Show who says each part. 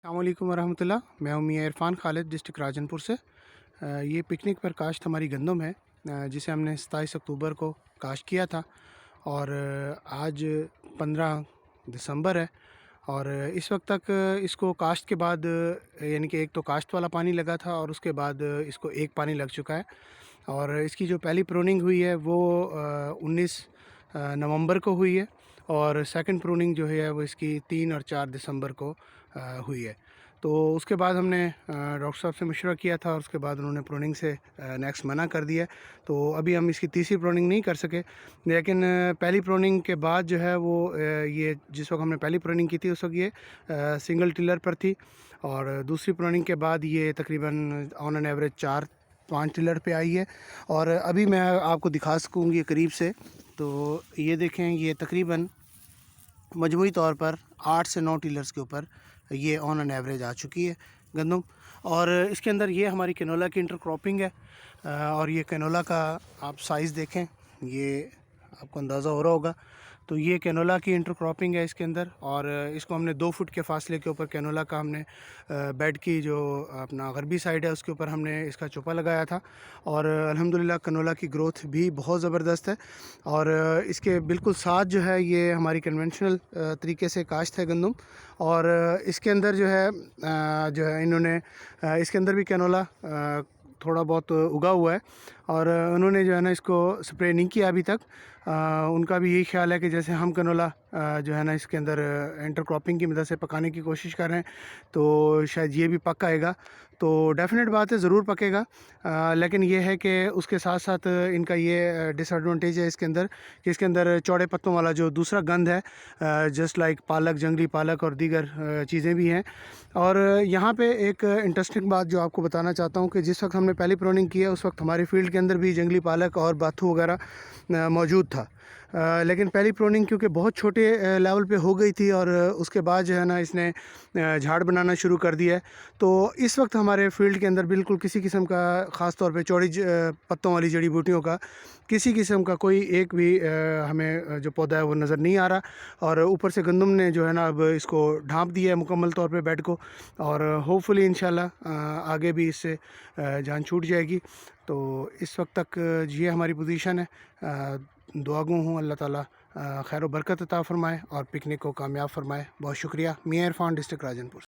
Speaker 1: السلام علیکم ورحمۃ اللہ. میں ہوں میاں عرفان خالد, ڈسٹرکٹ راجن پور سے. یہ پکنک پر کاشت ہماری گندم ہے, جسے ہم نے 27 اکتوبر کو کاشت کیا تھا, اور آج 15 دسمبر ہے. اور اس وقت تک اس کو کاشت کے بعد, یعنی کہ ایک تو کاشت والا پانی لگا تھا اور اس کے بعد اس کو ایک پانی لگ چکا ہے. اور اس کی جو پہلی پروننگ ہوئی ہے وہ 19 نومبر کو ہوئی ہے, اور سیکنڈ پروننگ جو ہے وہ اس کی 3 اور 4 دسمبر کو ہوئی ہے. تو اس کے بعد ہم نے ڈاکٹر صاحب سے مشورہ کیا تھا, اور اس کے بعد انہوں نے پروننگ سے نیکسٹ منع کر دیا. تو ابھی ہم اس کی تیسری پروننگ نہیں کر سکے, لیکن پہلی پروننگ کے بعد جو ہے وہ یہ جس وقت ہم نے پہلی پروننگ کی تھی اس وقت یہ سنگل ٹلر پر تھی, اور دوسری پروننگ کے بعد یہ تقریباً آن این ایوریج 4-5 ٹلر پہ آئی ہے. اور ابھی میں آپ کو دکھا سکوں گی قریب سے, تو یہ دیکھیں, یہ تقریباً مجموعی طور پر 8 سے 9 ٹلرز کے اوپر یہ آن این ایوریج آ چکی ہے گندم. اور اس کے اندر یہ ہماری کینولا کی انٹر کراپنگ ہے, اور یہ کینولا کا آپ سائز دیکھیں, یہ آپ کو اندازہ ہو رہا ہوگا. تو یہ کینولا کی انٹر کراپنگ ہے اس کے اندر, اور اس کو ہم نے 2 فٹ کے فاصلے کے اوپر کینولا کا ہم نے بیڈ کی جو اپنا غربی سائڈ ہے اس کے اوپر ہم نے اس کا چوپا لگایا تھا. اور الحمدللہ کینولا کی گروتھ بھی بہت زبردست ہے. اور اس کے بالکل ساتھ جو ہے یہ ہماری کنونشنل طریقے سے کاشت ہے گندم, اور اس کے اندر جو ہے انہوں نے اس کے اندر بھی کینولا تھوڑا بہت اگا ہوا ہے, اور انہوں نے جو ہے نا اس کو سپرے نہیں کیا ابھی تک. ان کا بھی یہی خیال ہے کہ جیسے ہم کینولا جو ہے نا اس کے اندر انٹر کراپنگ کی مدد سے پکانے کی کوشش کر رہے ہیں, تو شاید یہ بھی پک آئے گا. تو ڈیفینیٹ بات ہے, ضرور پکے گا. لیکن یہ ہے کہ اس کے ساتھ ساتھ ان کا یہ ڈس ایڈوانٹیج ہے اس کے اندر کہ اس کے اندر چوڑے پتوں والا جو دوسرا گند ہے, جسٹ لائک پالک, جنگلی پالک اور دیگر چیزیں بھی ہیں. اور یہاں پہ ایک انٹرسٹنگ بات جو آپ کو بتانا چاہتا ہوں کہ جس وقت ہم نے پہلی پروننگ کی ہے اس وقت ہماری فیلڈ کے اندر بھی جنگلی پالک اور باتھو وغیرہ موجود تھا, لیکن پہلی پروننگ کیونکہ بہت چھوٹے لیول پہ ہو گئی تھی, اور اس کے بعد جو ہے نا اس نے جھاڑ بنانا شروع کر دیا ہے. تو اس وقت ہمارے فیلڈ کے اندر بالکل کسی قسم کا, خاص طور پہ چوڑی پتوں والی جڑی بوٹیوں کا کسی قسم کا کوئی ایک بھی ہمیں جو پودا ہے وہ نظر نہیں آ رہا. اور اوپر سے گندم نے جو ہے نا اب اس کو ڈھانپ دیا ہے مکمل طور پہ بیڈ کو, اور ہوپ فلی انشاءاللہ آگے بھی اس سے جان چھوٹ جائے گی. تو اس وقت تک یہ ہماری پوزیشن ہے. دعا گو ہوں اللہ تعالیٰ خیر و برکت عطا فرمائے اور پکنک کو کامیاب فرمائے. بہت شکریہ. میاں عرفان, ڈسٹرکٹ راجن پور.